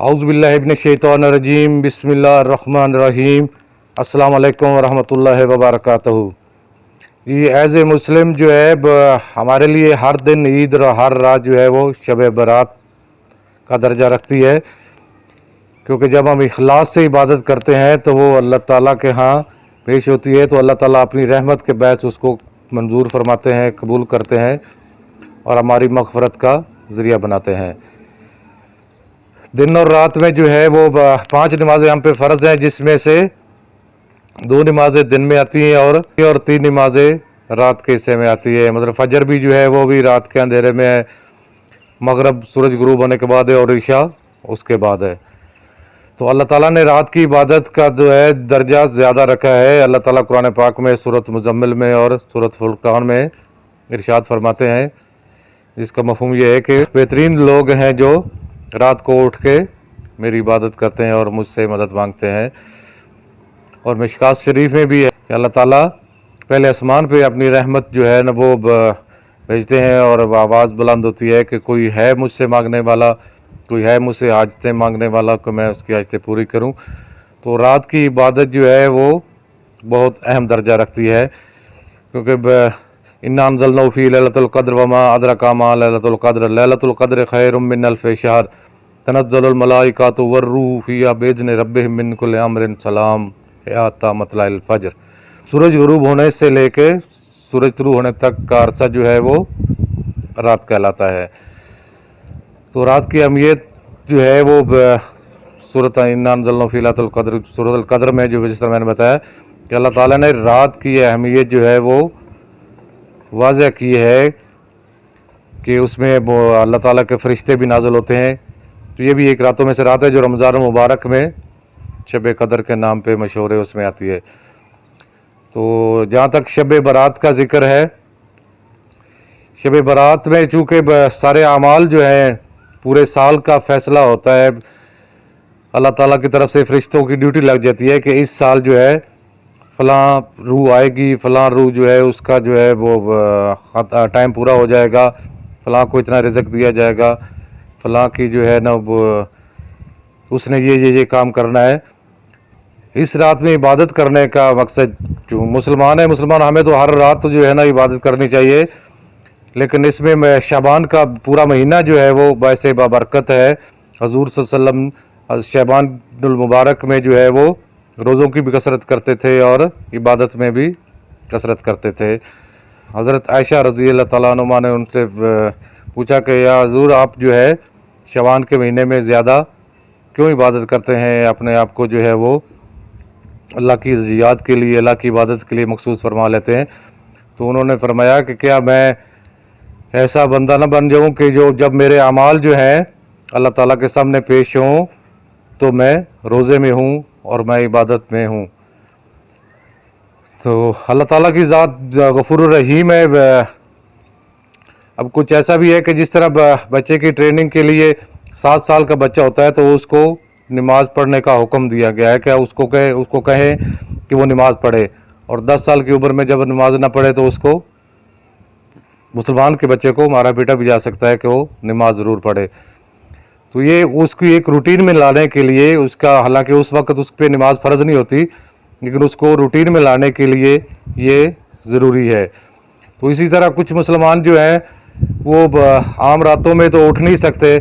औज़ुबिल्लाहि मिनश्शैतानिर्रजीम बिस्मिल्लाहिर्रहमानिर्रहीम अस्सलाम वालेकुम वरहमतुल्लाहि वबरकातुहू। जी एज़ ए मुस्लिम जो है हमारे लिए हर दिन ईद और हर रात जो है वो शब बारात का दर्जा रखती है, क्योंकि जब हम इखलास से इबादत करते हैं तो वो अल्लाह ताला के यहाँ पेश होती है, तो अल्लाह ताला अपनी रहमत के बैस उसको मंजूर फरमाते हैं, कबूल करते हैं और हमारी मग़फ़रत का ज़रिया बनाते हैं। दिन और रात में जो है वो 5 नमाज़ें हम पे फ़र्ज़ हैं, जिसमें से 2 नमाज़ें दिन में आती हैं और 3 नमाज़ें रात के हिस्से में आती है। मतलब फजर भी जो है वो भी रात के अंधेरे में है, मगरब सूरज गुरूब होने के बाद है और इशा उसके बाद है। तो अल्लाह ताला ने रात की इबादत का जो है दर्जा ज़्यादा रखा है। अल्लाह ताला कुरान पाक में सूरत मुज़म्मिल में और सूरत फुरक़ान में इरशाद फरमाते हैं, जिसका मफ़हूम ये है कि बेहतरीन लोग हैं जो रात को उठ के मेरी इबादत करते हैं और मुझसे मदद मांगते हैं। और मिशकात शरीफ में भी है कि अल्लाह ताला पहले आसमान पे अपनी रहमत जो है ना वो भेजते हैं और आवाज़ बुलंद होती है कि कोई है मुझसे मांगने वाला, कोई है मुझसे हाजतें मांगने वाला कि मैं उसकी हाजतें पूरी करूं। तो रात की इबादत जो है वो बहुत अहम दर्जा रखती है, क्योंकि इन्ना अंज़लनाहु फ़ी लैलतुल क़द्र वमा अदरका मा लैलतुल क़द्र खैरुम मिन अल्फ़ि शहर तनज़्ज़लुल मलाइकातु वर्रूहु फ़ीहा बिइज़्नि रब्बिहिम मिन कुल्लि अम्रिन सलाम हत्ता मतलअल फ़ज्र। सूरज गुरूब होने से लेके सूरज तुलू होने तक का अरसा जो है वो रात कहलाता है। तो रात की अहमियत जो है वो सूरत इन्ना अंज़लनाहु फ़ी लैलतुल क़द्र सूरतुल क़द्र में जो जिस तरह मैंने बताया कि अल्लाह ताला ने रात की अहमियत जो है वो वाज़ह की है कि उसमें वो अल्लाह ताला के फ़रिश्ते भी नाज़िल होते हैं। तो ये भी एक रातों में से रात है जो रमज़ान मुबारक में शब क़द्र के नाम पे मशहूर है, उसमें आती है। तो जहाँ तक शब बारात का ज़िक्र है, शब बारात में चूँकि सारे आमाल जो हैं पूरे साल का फ़ैसला होता है, अल्लाह ताला की तरफ से फ़रिश्तों की ड्यूटी लग जाती है कि इस साल जो है फ़लाँ रूह आएगी, फ़लाँ रूह जो है उसका जो है वो टाइम पूरा हो जाएगा, फ़लाँ को इतना रिज़्क़ दिया जाएगा, फ़लाँ की जो है ना वो उसने ये काम करना है। इस रात में इबादत करने का मकसद, जो मुसलमान है मुसलमान हमें तो हर रात जो है ना इबादत करनी चाहिए, लेकिन इसमें शाबान का पूरा महीना जो है वो बाइसे बाबरकत है। हजूर सल्लल्लाहु अलैहि वसल्लम शाबानुल मुबारक में जो है वो रोज़ों की भी कसरत करते थे और इबादत में भी कसरत करते थे। हज़रत आयशा रज़ी अल्लाह तआला अन्हा ने उनसे पूछा कि या हजूर आप जो है शाबान के महीने में ज़्यादा क्यों इबादत करते हैं, अपने आप को जो है वो अल्लाह की याद के लिए, अल्लाह की इबादत के लिए मखसूस फरमा लेते हैं। तो उन्होंने फरमाया कि क्या मैं ऐसा बंदा ना बन जाऊं कि जो जब मेरे अमाल जो हैं अल्लाह ताला के सामने पेश हों तो मैं रोज़े में हूँ और मैं इबादत में हूँ। तो अल्लाह ताला की ज़ात गफूर रहीम है। अब कुछ ऐसा भी है कि जिस तरह बच्चे की ट्रेनिंग के लिए 7 साल का बच्चा होता है तो उसको नमाज़ पढ़ने का हुक्म दिया गया है कि उसको कहें कि वो नमाज़ पढ़े, और 10 साल की उम्र में जब नमाज ना पढ़े तो उसको मुसलमान के बच्चे को मारा पीटा भी जा सकता है कि वो नमाज ज़रूर पढ़े। तो ये उसकी एक रूटीन में लाने के लिए उसका, हालांकि उस वक्त उस पर नमाज फ़र्ज़ नहीं होती, लेकिन उसको रूटीन में लाने के लिए ये ज़रूरी है। तो इसी तरह कुछ मुसलमान जो हैं वो आम रातों में तो उठ नहीं सकते,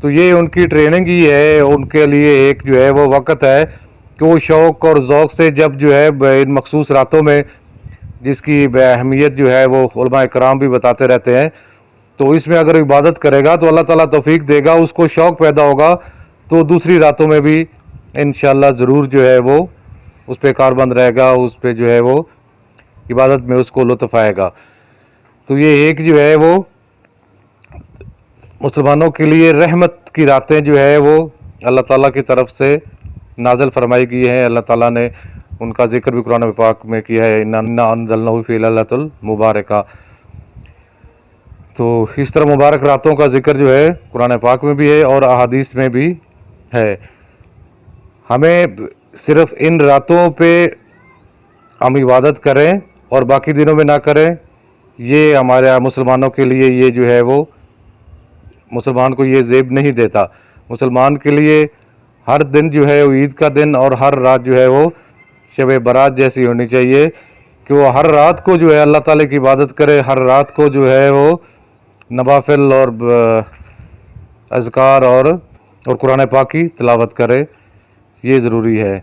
तो ये उनकी ट्रेनिंग ही है, उनके लिए एक जो है वो वक्त है कि वो शौक़ और ज़ौक़ से जब जो है इन मखसूस रातों में, जिसकी अहमियत जो है वो उलमा कराम भी बताते रहते हैं, तो इसमें अगर इबादत करेगा तो अल्लाह ताला तौफीक देगा, उसको शौक़ पैदा होगा तो दूसरी रातों में भी इंशाअल्लाह ज़रूर जो है वो उस पर कारबंद रहेगा, उस पर जो है वो इबादत में उसको लुत्फ़ आएगा। तो ये एक जो है वो मुसलमानों के लिए रहमत की रातें जो है वो अल्लाह ताला की तरफ से नाज़िल फरमाई गई हैं। अल्लाह ताला ने उनका ज़िक्र भी कुरान पाक में किया है, इन्ना अंज़लनाहु फ़ी लैलतुल मुबारका। तो इस तरह मुबारक रातों का ज़िक्र जो है कुरान पाक में भी है और अहादीस में भी है। हमें सिर्फ़ इन रातों पे हम इबादत करें और बाकी दिनों में ना करें, ये हमारे मुसलमानों के लिए ये जो है वो मुसलमान को ये ज़ेब नहीं देता। مسلمان کے لیے ہر دن جو ہے وہ عید کا دن اور ہر رات جو ہے وہ شب برات جیسی ہونی چاہیے کہ وہ ہر رات کو جو ہے اللہ تعالیٰ کی عبادت کرے، ہر رات کو جو ہے وہ نوافل اور اذکار اور قرآن پاک کی تلاوت کرے، یہ ضروری ہے۔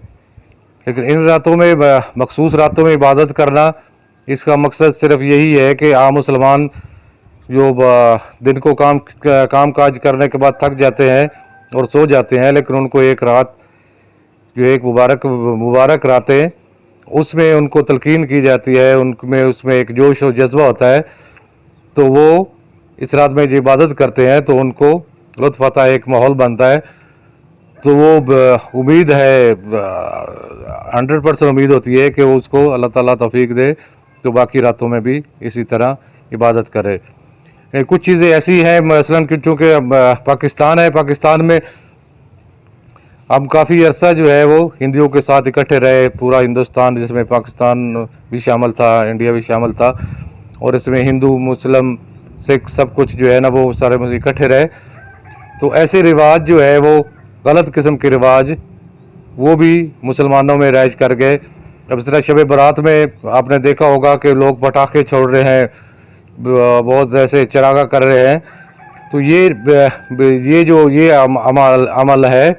لیکن ان راتوں میں، مخصوص راتوں میں عبادت کرنا، اس کا مقصد صرف یہی ہے کہ عام مسلمان جو دن کو کام کاج کرنے کے بعد تھک جاتے ہیں اور سو جاتے ہیں، لیکن ان کو ایک رات جو ایک مبارک راتیں اس میں ان کو تلقین کی جاتی ہے، اس میں ایک جوش و جذبہ ہوتا ہے، تو وہ اس رات میں جو عبادت کرتے ہیں تو ان کو لطف آتا ہے، ایک ماحول بنتا ہے، تو وہ امید ہے 100% امید ہوتی ہے کہ اس کو اللہ تعالیٰ توفیق دے تو باقی راتوں میں بھی اسی طرح عبادت کرے۔ کچھ چیزیں ایسی ہیں مثلاً کہ چونکہ پاکستان ہے، پاکستان میں ہم کافی عرصہ جو ہے وہ ہندوؤں کے ساتھ اکٹھے رہے، پورا ہندوستان جس میں پاکستان بھی شامل تھا، انڈیا بھی شامل تھا، اور اس میں ہندو مسلم سکھ سب کچھ جو ہے نا وہ سارے اکٹھے رہے، تو ایسے رواج جو ہے وہ غلط قسم کے رواج وہ بھی مسلمانوں میں رائج کر گئے۔ اب اس طرح شب برات میں آپ نے دیکھا ہوگا کہ لوگ پٹاخے چھوڑ رہے ہیں، بہت ایسے چراغاں کر رہے ہیں، تو یہ جو عمل ہے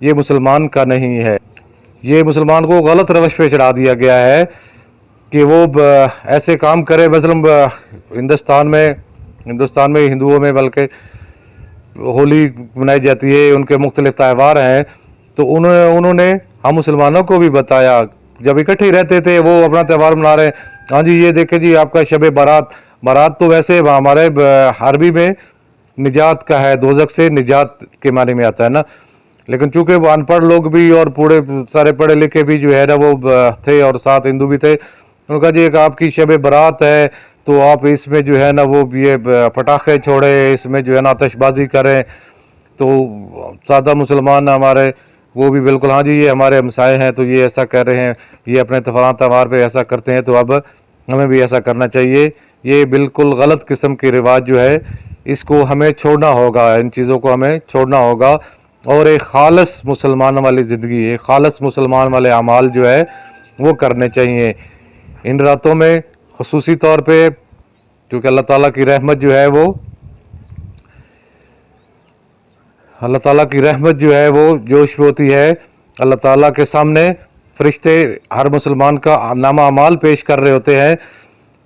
یہ مسلمان کا نہیں ہے، یہ مسلمان کو غلط روش پہ چڑھا دیا گیا ہے کہ وہ ایسے کام کرے۔ مثلا ہندوستان میں ہندوؤں میں بلکہ ہولی منائی جاتی ہے، ان کے مختلف تہوار ہیں، تو انہوں نے ہم مسلمانوں کو بھی بتایا، جب اکٹھے ہی رہتے تھے وہ اپنا تہوار منا رہے ہیں، ہاں جی یہ دیکھیں جی آپ کا شب برات تو ویسے ہمارے عربی میں نجات کا ہے، دوزخ سے نجات کے معنی میں آتا ہے نا، لیکن چونکہ وہ ان پڑھ لوگ بھی اور پورے سارے پڑھے لکھے بھی جو ہے نا وہ تھے اور ساتھ ہندو بھی تھے، انہوں نے کہا جی ایک آپ کی شب برات ہے تو آپ اس میں جو ہے نا وہ یہ پٹاخے چھوڑے، اس میں جو ہے نا آتش بازی کریں، تو سادہ مسلمان ہمارے وہ بھی بالکل ہاں جی یہ ہمارے ہمسائے ہیں تو یہ ایسا کر رہے ہیں، یہ اپنے تہوار پہ ایسا کرتے ہیں تو اب ہمیں بھی ایسا کرنا چاہیے۔ یہ بالکل غلط قسم کے رواج جو ہے اس کو ہمیں چھوڑنا ہوگا، ان چیزوں کو ہمیں چھوڑنا ہوگا، اور ایک خالص مسلمان والی زندگی، ایک خالص مسلمان والے اعمال جو ہے وہ کرنے چاہیے ان راتوں میں، خصوصی طور پہ کیونکہ اللہ تعالیٰ کی رحمت جو ہے وہ جوش میں ہوتی ہے۔ اللہ تعالیٰ کے سامنے فرشتے ہر مسلمان کا نامہ اعمال پیش کر رہے ہوتے ہیں،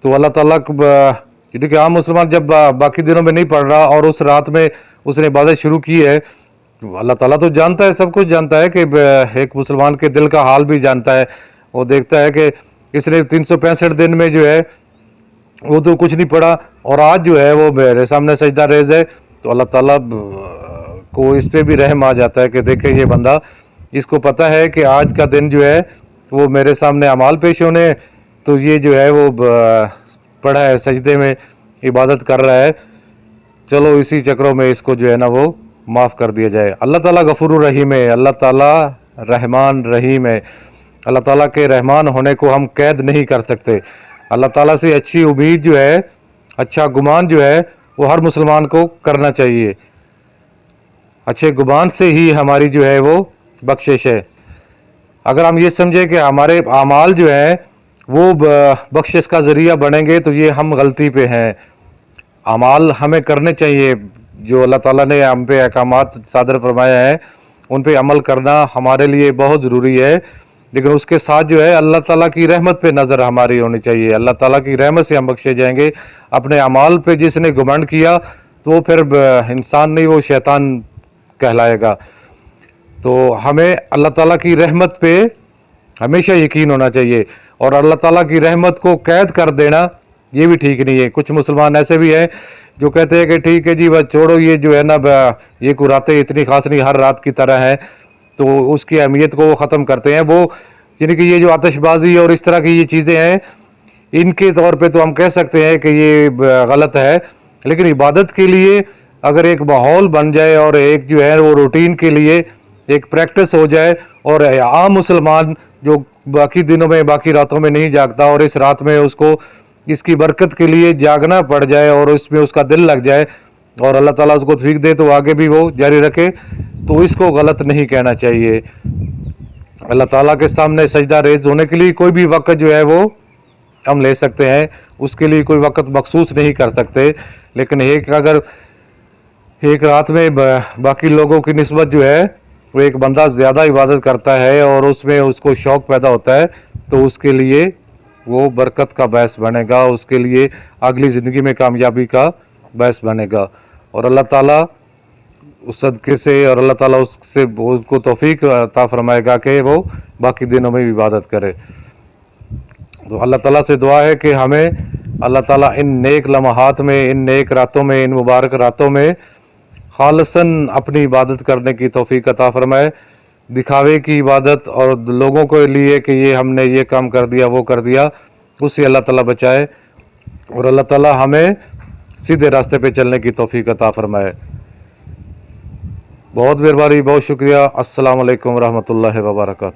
تو اللہ تعالیٰ کہ عام مسلمان جب باقی دنوں میں نہیں پڑھ رہا اور اس رات میں اس نے عبادت شروع کی ہے، اللہ تعالیٰ تو جانتا ہے، سب کچھ جانتا ہے کہ ایک مسلمان کے دل کا حال بھی جانتا ہے، وہ دیکھتا ہے کہ اس نے 365 دن میں جو ہے وہ تو کچھ نہیں پڑھا اور آج جو ہے وہ میرے سامنے سجدہ ریز ہے، تو اللہ تعالیٰ کو اس پہ بھی رحم آ جاتا ہے کہ دیکھیں یہ بندہ، اس کو پتہ ہے کہ آج کا دن جو ہے وہ میرے سامنے اعمال پیش ہونے، تو یہ جو ہے وہ پڑھا ہے، سجدے میں عبادت کر رہا ہے، چلو اسی چکروں میں اس کو جو ہے نا وہ معاف کر دیا جائے۔ اللہ تعالیٰ غفور الرحیم ہے، اللہ تعالیٰ رحمان رحیم ہے، اللہ تعالیٰ کے رحمان ہونے کو ہم قید نہیں کر سکتے۔ اللہ تعالیٰ سے اچھی امید جو ہے، اچھا گمان جو ہے وہ ہر مسلمان کو کرنا چاہیے، اچھے گمان سے ہی ہماری جو ہے وہ بخشش ہے۔ اگر ہم یہ سمجھیں کہ ہمارے اعمال جو ہیں وہ بخشش کا ذریعہ بنیں گے تو یہ ہم غلطی پہ ہیں۔ اعمال ہمیں کرنے چاہیے، جو اللہ تعالیٰ نے ہم پہ احکامات صادر فرمایا ہے ان پہ عمل کرنا ہمارے لیے بہت ضروری ہے، لیکن اس کے ساتھ جو ہے اللہ تعالیٰ کی رحمت پہ نظر ہماری ہونی چاہیے، اللہ تعالیٰ کی رحمت سے ہم بخشے جائیں گے۔ اپنے اعمال پہ جس نے گھمنڈ کیا تو وہ پھر انسان نہیں، وہ شیطان کہلائے گا۔ تو ہمیں اللہ تعالیٰ کی رحمت پہ ہمیشہ یقین ہونا چاہیے، اور اللہ تعالیٰ کی رحمت کو قید کر دینا یہ بھی ٹھیک نہیں ہے۔ کچھ مسلمان ایسے بھی ہیں جو کہتے ہیں کہ ٹھیک ہے جی بس چھوڑو، یہ جو ہے نا یہ کوئی راتیں اتنی خاص نہیں، ہر رات کی طرح ہے، تو اس کی اہمیت کو وہ ختم کرتے ہیں۔ وہ یعنی کہ یہ جو آتش بازی اور اس طرح کی یہ چیزیں ہیں، ان کے طور پہ تو ہم کہہ سکتے ہیں کہ یہ غلط ہے، لیکن عبادت کے لیے اگر ایک ماحول بن جائے اور ایک جو ہے وہ روٹین کے لیے ایک پریکٹس ہو جائے، اور عام مسلمان جو باقی دنوں میں باقی راتوں میں نہیں جاگتا اور اس رات میں اس کو اس کی برکت کے لیے جاگنا پڑ جائے اور اس میں اس کا دل لگ جائے اور اللہ تعالیٰ اس کو توفیق دے تو آگے بھی وہ جاری رکھے، तो इसको गलत नहीं कहना चाहिए। अल्लाह ताला के सामने सजदा रेज होने के लिए कोई भी वक्त जो है वो हम ले सकते हैं, उसके लिए कोई वक्त मखसूस नहीं कर सकते। लेकिन अगर एक रात में बाकी लोगों की निस्बत जो है वो एक बंदा ज़्यादा इबादत करता है और उसमें उसको शौक़ पैदा होता है, तो उसके लिए वो बरकत का बायस बनेगा, उसके लिए अगली ज़िंदगी में कामयाबी का बायस बनेगा। और अल्लाह ताला उस सदक़े से और अल्लाह ताला उससे उसको तौफीक अता फरमाएगा कि वो बाकी दिनों में भी इबादत करे। तो अल्लाह ताला से दुआ है कि हमें अल्लाह ताला इन नेक लम्हात में, इन नेक रातों में, इन मुबारक रातों में खालसन अपनी इबादत करने की तौफीक अता फरमाए। दिखावे की इबादत और लोगों के लिए कि ये हमने ये काम कर दिया, वो कर दिया, उससे अल्लाह ताला बचाए और अल्लाह ताला हमें सीधे रास्ते पे चलने की तौफीक अता फरमाए। बहुत मेहरबानी, बहुत शुक्रिया। अस्सलाम वालेकुम रहमतुल्लाहि व बरकातहू।